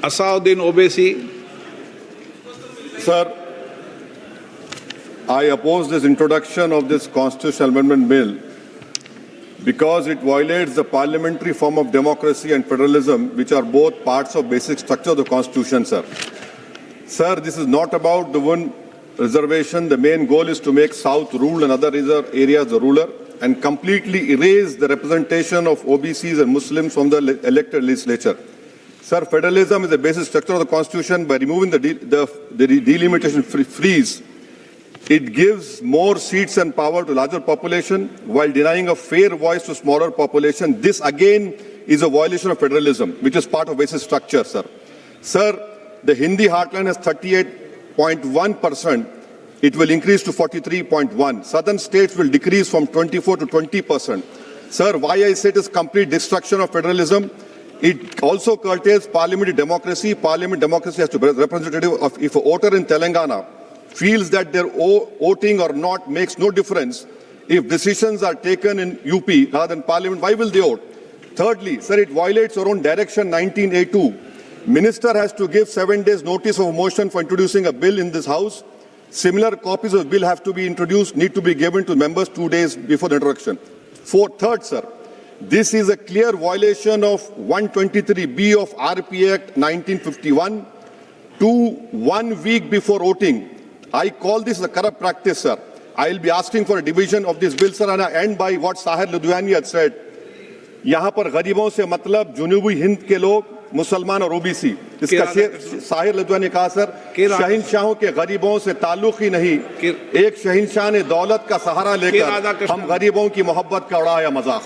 Asauddin Obaisi. Sir, I oppose this introduction of this constitutional amendment bill because it violates the parliamentary form of democracy and federalism, which are both parts of basic structure of the Constitution, sir. Sir, this is not about the one reservation. The main goal is to make South rule and other areas the ruler and completely erase the representation of OBCs and Muslims from the elected legislature. Sir, federalism is the basic structure of the Constitution. By removing the delimitation freeze, it gives more seats and power to larger population while denying a fair voice to smaller population. This again is a violation of federalism, which is part of basic structure, sir. Sir, the Hindi heartland has 38.1%. It will increase to 43.1%. Southern states will decrease from 24 to 20%. Sir, why I say it is complete destruction of federalism? It also curtails parliamentary democracy. Parliament democracy has to be representative of, if a voter in Telangana feels that their voting or not makes no difference, if decisions are taken in UP rather than parliament, why will they vote? Thirdly, sir, it violates our own direction 19A2. Minister has to give 7 days notice of motion for introducing a bill in this house. Similar copies of bill have to be introduced, need to be given to members 2 days before the introduction. Third, sir, this is a clear violation of 123B of RP Act 1951 to 1 week before voting. I call this a corrupt practice, sir. I will be asking for a division of this bill, sir, and I end by what Sahir Ludhiani had said. यहाँ पर गरीबों से मतलब जुनूबी हिंद के लोग, मुसलमान और OBC, इसका साहिर लुधियानी ने कहा सर, शहंशाहों के गरीबों से ताल्लुक ही नहीं, एक शहंशाह ने दौलत का सहारा लेकर हम गरीबों की मोहब्बत का उड़ाया मजाक।